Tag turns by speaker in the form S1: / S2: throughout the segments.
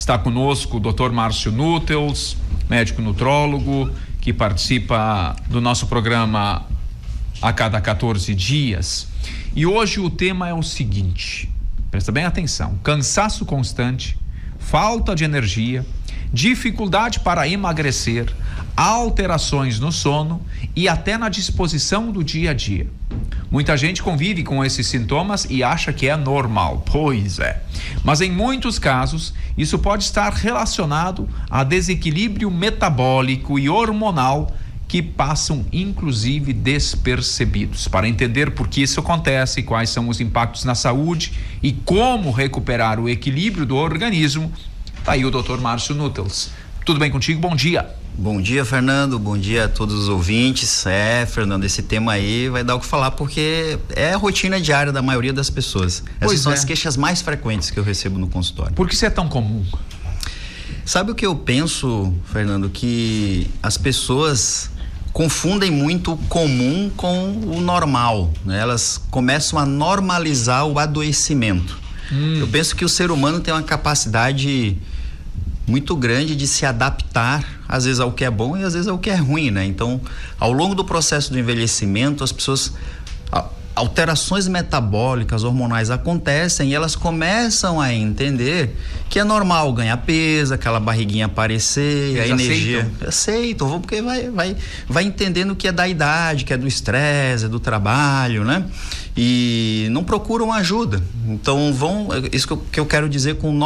S1: Está conosco o Dr. Márcio Nuttels, médico nutrólogo, que participa do nosso programa a cada 14 dias. E hoje o tema é o seguinte, presta bem atenção: cansaço constante, falta de energia, dificuldade para emagrecer, alterações no sono e até na disposição do dia a dia. Muita gente convive com esses sintomas e acha que é normal. Pois é. Mas em muitos casos, isso pode estar relacionado a desequilíbrio metabólico e hormonal que passam inclusive despercebidos. Para entender por que isso acontece, quais são os impactos na saúde e como recuperar o equilíbrio do organismo, tá aí o Dr. Márcio Nuttels. Tudo bem contigo? Bom dia.
S2: Bom dia, Fernando. Bom dia a todos os ouvintes. Fernando, esse tema aí vai dar o que falar porque é a rotina diária da maioria das pessoas. Essas são as queixas mais frequentes que eu recebo no consultório.
S1: Por que isso é tão comum?
S2: Sabe o que eu penso, Fernando? Que as pessoas confundem muito o comum com o normal, né? Elas começam a normalizar o adoecimento. Eu penso que o ser humano tem uma capacidade muito grande de se adaptar, às vezes ao que é bom e às vezes ao que é ruim, né? Então, ao longo do processo do envelhecimento, as pessoas, alterações metabólicas, hormonais acontecem e elas começam a entender que é normal ganhar peso, aquela barriguinha aparecer, a energia. Aceitam, porque vai entendendo que é da idade, que é do estresse, é do trabalho, né? E não procuram ajuda. Então isso que eu quero dizer com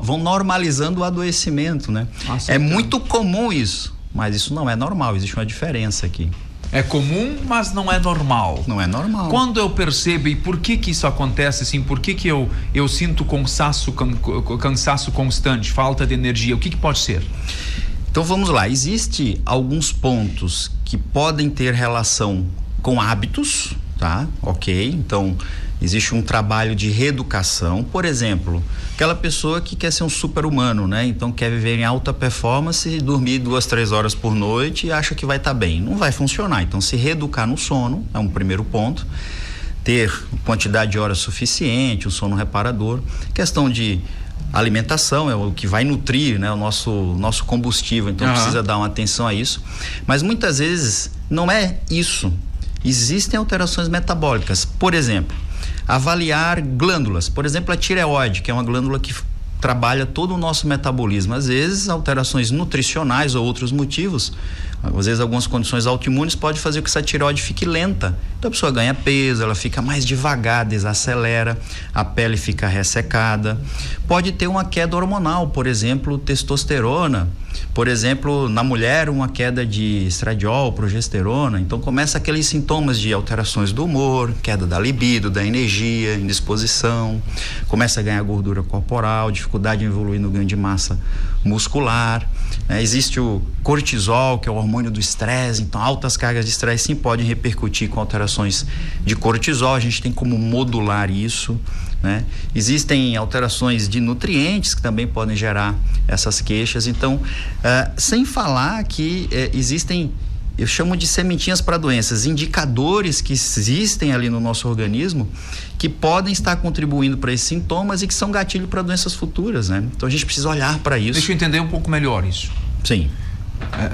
S2: vão normalizando o adoecimento, né? É muito comum isso, mas isso não é normal, existe uma diferença aqui.
S1: É comum, mas não é normal.
S2: Não é normal.
S1: Quando eu percebo e por que isso acontece assim, por que eu sinto cansaço constante, falta de energia, o que pode ser?
S2: Então vamos lá, existe alguns pontos que podem ter relação com hábitos, tá? Ok, então existe um trabalho de reeducação, por exemplo, aquela pessoa que quer ser um super-humano, né? Então quer viver em alta performance, dormir 2-3 horas por noite e acha que vai estar bem. Não vai funcionar. Então se reeducar no sono é um primeiro ponto. Ter quantidade de horas suficiente, um sono reparador. Questão de alimentação é o que vai nutrir, né, o nosso combustível. Então precisa dar uma atenção a isso. Mas muitas vezes não é isso. Existem alterações metabólicas. Por exemplo, avaliar glândulas, por exemplo, a tireoide, que é uma glândula que trabalha todo o nosso metabolismo. Às vezes, alterações nutricionais ou outros motivos, às vezes algumas condições autoimunes podem fazer com que essa tireoide fique lenta. Então a pessoa ganha peso, ela fica mais devagar, desacelera, a pele fica ressecada. Pode ter uma queda hormonal, por exemplo, testosterona. Por exemplo, na mulher, uma queda de estradiol, progesterona. Então começa aqueles sintomas de alterações do humor, queda da libido, da energia, indisposição, começa a ganhar gordura corporal, dificuldade em evoluir no ganho de massa muscular. Existe o cortisol, que é o hormônio do estresse. Então altas cargas de estresse sim podem repercutir com alterações de cortisol. A gente tem como modular isso, né? Existem alterações de nutrientes que também podem gerar essas queixas. Então, sem falar que existem, eu chamo de sementinhas para doenças, indicadores que existem ali no nosso organismo que podem estar contribuindo para esses sintomas e que são gatilho para doenças futuras, né? Então a gente precisa olhar para isso.
S1: Deixa eu entender um pouco melhor isso.
S2: Sim.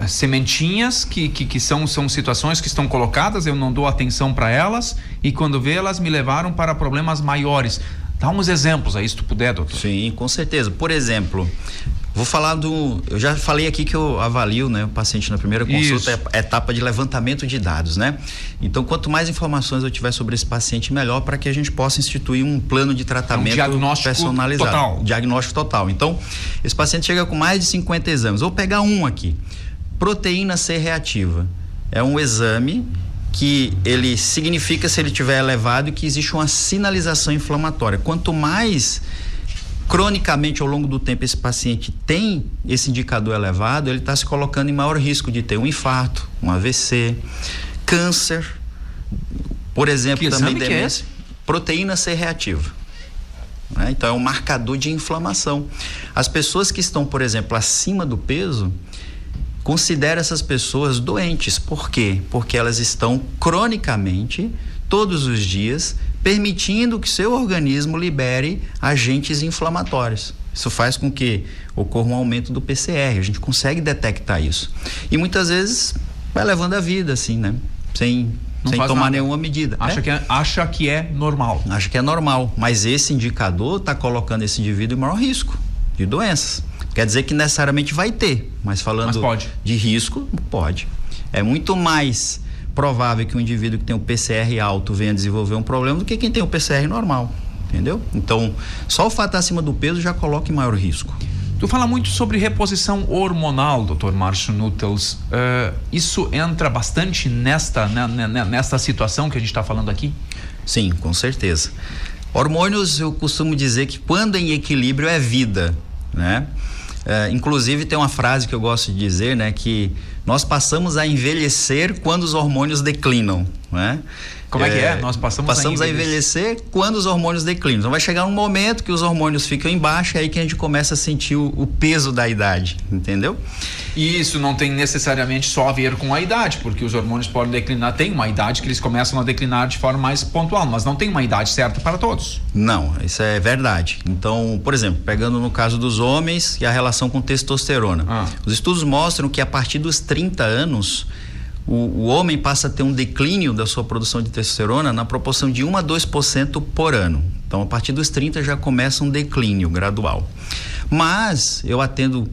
S1: Sementinhas que são situações que estão colocadas, eu não dou atenção para elas e quando vê elas me levaram para problemas maiores. Dá uns exemplos aí, se tu puder, doutor.
S2: Sim, com certeza. Por exemplo, vou falar eu já falei aqui que eu avalio, né, o paciente na primeira consulta, é a etapa de levantamento de dados, né? Então, quanto mais informações eu tiver sobre esse paciente, melhor, para que a gente possa instituir um plano de tratamento personalizado.
S1: Total.
S2: Diagnóstico total. Então, esse paciente chega com mais de 50 exames. Vou pegar um aqui. Proteína C reativa. É um exame que ele significa, se ele tiver elevado, que existe uma sinalização inflamatória. Quanto mais cronicamente ao longo do tempo esse paciente tem esse indicador elevado, ele está se colocando em maior risco de ter um infarto, um AVC, câncer, por exemplo, também demência. Proteína C reativa. Então é um marcador de inflamação. As pessoas que estão, por exemplo, acima do peso, considera essas pessoas doentes. Por quê? Porque elas estão cronicamente, todos os dias, permitindo que seu organismo libere agentes inflamatórios. Isso faz com que ocorra um aumento do PCR. A gente consegue detectar isso. E muitas vezes vai levando a vida assim, né? Sem tomar nenhuma medida.
S1: Acha que é normal.
S2: Acha que é normal. Mas esse indicador está colocando esse indivíduo em maior risco de doenças. Quer dizer que necessariamente vai ter, mas falando de risco, pode. É muito mais provável que um indivíduo que tem um PCR alto venha desenvolver um problema do que quem tem um PCR normal, entendeu? Então, só o fato de estar acima do peso já coloca em maior risco.
S1: Tu fala muito sobre reposição hormonal, Dr. Márcio Nuttels. Isso entra bastante nesta situação que a gente está falando aqui?
S2: Sim, com certeza. Hormônios, eu costumo dizer que quando em equilíbrio é vida, né? Inclusive tem uma frase que eu gosto de dizer, né? Que nós passamos a envelhecer quando os hormônios declinam, né?
S1: Como é que é? Nós passamos
S2: a envelhecer quando os hormônios declinam. Então vai chegar um momento que os hormônios ficam embaixo, é aí que a gente começa a sentir o peso da idade, entendeu?
S1: E isso não tem necessariamente só a ver com a idade, porque os hormônios podem declinar, tem uma idade que eles começam a declinar de forma mais pontual, mas não tem uma idade certa para todos.
S2: Não, isso é verdade. Então, por exemplo, pegando no caso dos homens e a relação com testosterona. Os estudos mostram que a partir dos 30 anos, o homem passa a ter um declínio da sua produção de testosterona na proporção de 1 a 2% por ano. Então, a partir dos 30 já começa um declínio gradual. Mas eu atendo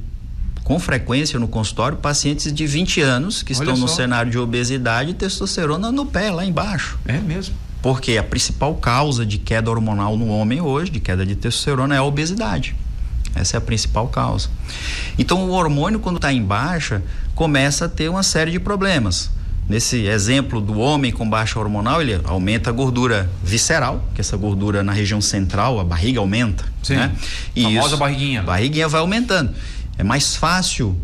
S2: com frequência no consultório pacientes de 20 anos que estão no cenário de obesidade e testosterona no pé, lá embaixo.
S1: É mesmo?
S2: Porque a principal causa de queda hormonal no homem hoje, de queda de testosterona, é a obesidade. Essa é a principal causa. Então, o hormônio, quando está em baixa, começa a ter uma série de problemas. Nesse exemplo do homem com baixa hormonal, ele aumenta a gordura visceral, que essa gordura na região central, a barriga aumenta.
S1: Sim,
S2: né?
S1: E famosa barriguinha.
S2: A barriguinha vai aumentando. É mais fácil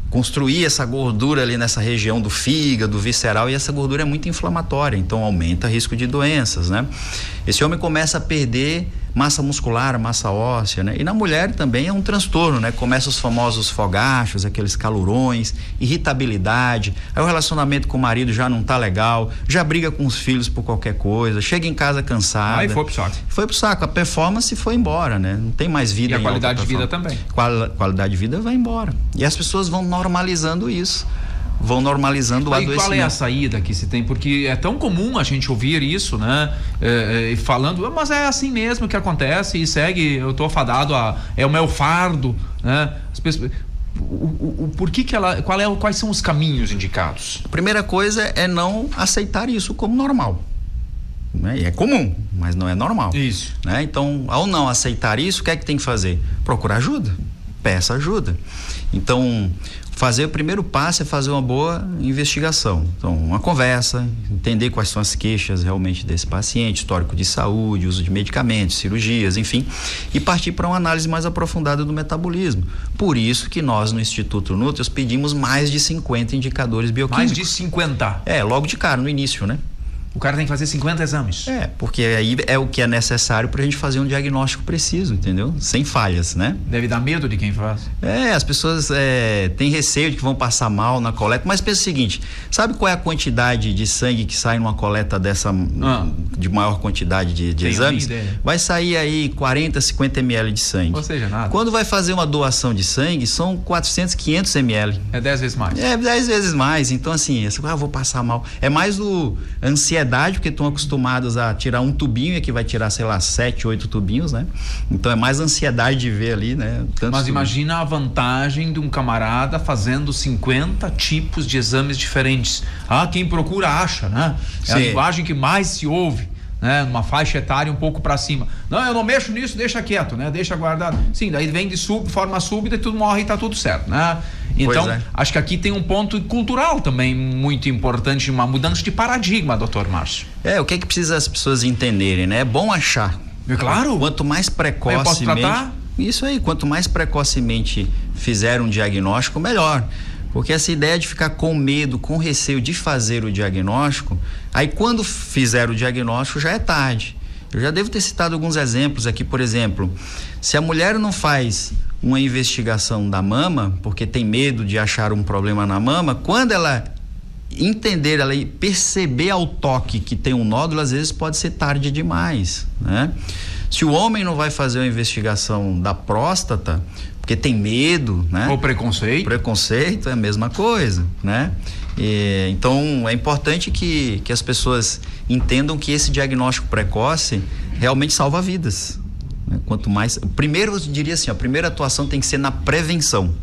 S2: construir essa gordura ali nessa região do fígado, visceral, e essa gordura é muito inflamatória, então aumenta o risco de doenças, né? Esse homem começa a perder massa muscular, massa óssea, né? E na mulher também é um transtorno, né? Começa os famosos fogachos, aqueles calorões, irritabilidade, aí o relacionamento com o marido já não tá legal, já briga com os filhos por qualquer coisa, chega em casa cansada.
S1: Aí foi pro saco.
S2: Foi pro saco, a performance foi embora, né? Não tem mais vida.
S1: E a qualidade de vida também.
S2: Qualidade de vida vai embora. E as pessoas vão normalizando isso. Vão normalizando o adoecimento.
S1: E qual é a saída que se tem? Porque é tão comum a gente ouvir isso, né? Falando, mas é assim mesmo que acontece e segue, eu tô fadado é o meu fardo, né? As pessoas, quais são os caminhos indicados?
S2: A primeira coisa é não aceitar isso como normal. Né? E é comum, mas não é normal.
S1: Isso.
S2: Né? Então, ao não aceitar isso, o que é que tem que fazer? Procurar ajuda. Peça ajuda. Então, o primeiro passo é fazer uma boa investigação. Então, uma conversa, entender quais são as queixas realmente desse paciente, histórico de saúde, uso de medicamentos, cirurgias, enfim, e partir para uma análise mais aprofundada do metabolismo. Por isso que nós no Instituto Nuttels pedimos mais de 50 indicadores bioquímicos.
S1: Mais de 50?
S2: Logo de cara, no início, né?
S1: O cara tem que fazer 50 exames.
S2: Porque aí é o que é necessário pra gente fazer um diagnóstico preciso, entendeu? Sem falhas, né?
S1: Deve dar medo de quem faz.
S2: As pessoas têm receio de que vão passar mal na coleta, mas pensa o seguinte, sabe qual é a quantidade de sangue que sai numa coleta dessa, de maior quantidade de exames? Vai sair aí 40, 50 ml de sangue.
S1: Ou seja, nada.
S2: Quando vai fazer uma doação de sangue, são 400, 500 ml.
S1: É 10 vezes mais.
S2: 10 vezes mais. Então, assim, vou passar mal. É mais ansiedade, porque estão acostumados a tirar um tubinho e aqui vai tirar, 7, 8 tubinhos, né? Então é mais ansiedade de ver ali, né?
S1: Mas imagina a vantagem de um camarada fazendo 50 tipos de exames diferentes. Quem procura acha, né? É a linguagem que mais se ouve, né? Numa faixa etária um pouco para cima. Não, eu não mexo nisso, deixa quieto, né? Deixa guardado. Sim, daí vem de forma súbita e tudo morre e tá tudo certo, né? Então, acho que aqui tem um ponto cultural também muito importante, uma mudança de paradigma, doutor Márcio.
S2: O que precisa as pessoas entenderem, né? É bom achar.
S1: Claro.
S2: Quanto mais precocemente...
S1: Posso tratar?
S2: Isso aí, quanto mais precocemente fizer um diagnóstico, melhor. Porque essa ideia de ficar com medo, com receio de fazer o diagnóstico, aí quando fizer o diagnóstico já é tarde. Eu já devo ter citado alguns exemplos aqui, por exemplo, se a mulher não faz uma investigação da mama, porque tem medo de achar um problema na mama, quando ela entender, ela perceber ao toque que tem um nódulo, às vezes pode ser tarde demais, né? Se o homem não vai fazer uma investigação da próstata, porque tem medo, né?
S1: Ou preconceito.
S2: Preconceito é a mesma coisa, né? Então, é importante que as pessoas entendam que esse diagnóstico precoce realmente salva vidas, né? Quanto mais... Primeiro, eu diria assim, a primeira atuação tem que ser na prevenção,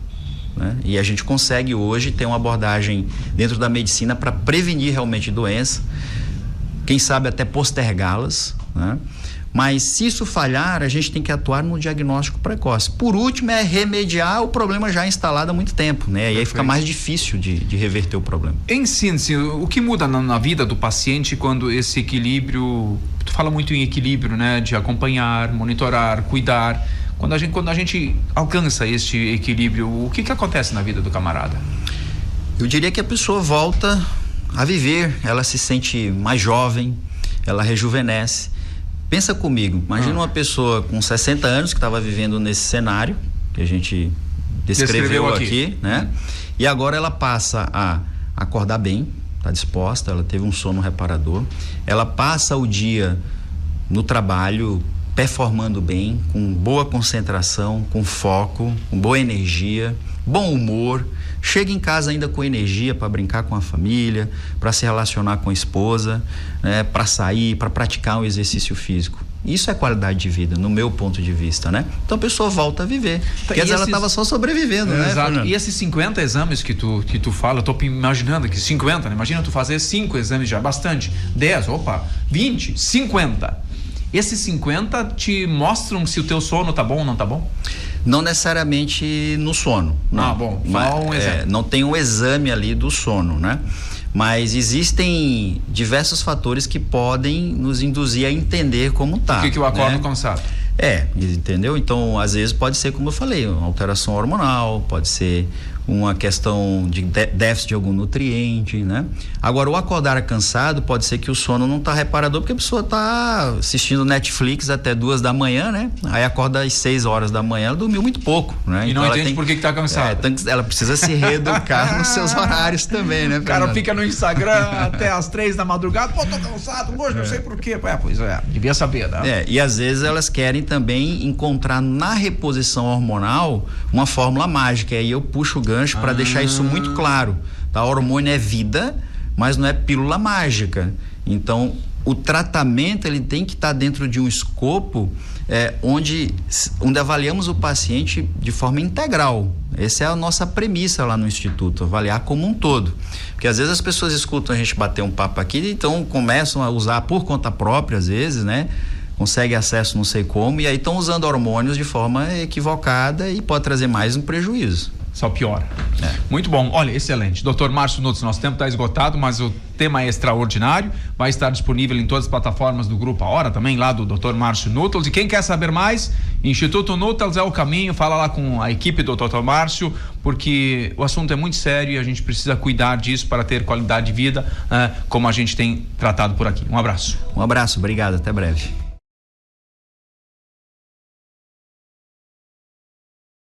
S2: né? E a gente consegue hoje ter uma abordagem dentro da medicina para prevenir realmente doença, quem sabe até postergá-las, né? Mas se isso falhar, a gente tem que atuar no diagnóstico precoce. Por último, é remediar o problema já instalado há muito tempo, né? E aí fica mais difícil de reverter o problema.
S1: Em síntese, o que muda na vida do paciente quando esse equilíbrio, tu fala muito em equilíbrio, né? De acompanhar, monitorar, cuidar. Quando a gente alcança este equilíbrio, o que acontece na vida do camarada?
S2: Eu diria que a pessoa volta a viver, ela se sente mais jovem, ela rejuvenesce. Pensa comigo, imagina uma pessoa com 60 anos que estava vivendo nesse cenário que a gente descreveu aqui, né? E agora ela passa a acordar bem, está disposta, ela teve um sono reparador, ela passa o dia no trabalho performando bem, com boa concentração, com foco, com boa energia, bom humor, chega em casa ainda com energia para brincar com a família, para se relacionar com a esposa, né, para sair, para praticar um exercício físico. Isso é qualidade de vida, no meu ponto de vista, né? Então a pessoa volta a viver. Quer dizer, ela estava só sobrevivendo, né?
S1: Exato.
S2: Fernando?
S1: E esses 50 exames que tu fala, eu tô imaginando aqui, 50, né? Imagina tu fazer 5 exames já, bastante. 10, 20, 50. Esses 50 te mostram se o teu sono tá bom ou não tá bom?
S2: Não necessariamente no sono. Não.
S1: Bom, só um exemplo.
S2: Não tem um exame ali do sono, né? Mas existem diversos fatores que podem nos induzir a entender como tá.
S1: Por que eu acordo,
S2: né?
S1: cansado?
S2: Entendeu? Então, às vezes pode ser, como eu falei, uma alteração hormonal, pode ser uma questão de déficit de algum nutriente, né? Agora, o acordar cansado pode ser que o sono não tá reparador, porque a pessoa tá assistindo Netflix até 2 da manhã, né? Aí acorda às 6 horas da manhã, ela dormiu muito pouco, né?
S1: E
S2: então
S1: não entende por que tá cansado.
S2: Ela precisa se reeducar nos seus horários também, né?
S1: O cara fica no Instagram até às 3 da madrugada, tô cansado hoje, não sei por quê. Devia saber, né?
S2: E às vezes elas querem também encontrar na reposição hormonal uma fórmula mágica, e aí eu puxo o gancho para deixar isso muito claro, tá? O hormônio é vida, mas não é pílula mágica. Então, o tratamento ele tem que estar dentro de um escopo onde avaliamos o paciente de forma integral. Essa é a nossa premissa lá no Instituto, avaliar como um todo. Porque às vezes as pessoas escutam a gente bater um papo aqui, então começam a usar por conta própria, às vezes, né? Consegue acesso não sei como, e aí estão usando hormônios de forma equivocada e pode trazer mais um prejuízo.
S1: Só piora. Muito bom, olha, excelente. Dr. Márcio Nuttels, nosso tempo está esgotado, mas o tema é extraordinário, vai estar disponível em todas as plataformas do Grupo A Hora, também lá do Dr. Márcio Nuttels. E quem quer saber mais, Instituto Nuttels é o caminho, fala lá com a equipe do Dr. Márcio, porque o assunto é muito sério e a gente precisa cuidar disso para ter qualidade de vida, como a gente tem tratado por aqui. Um abraço.
S2: Um abraço, obrigado, até breve.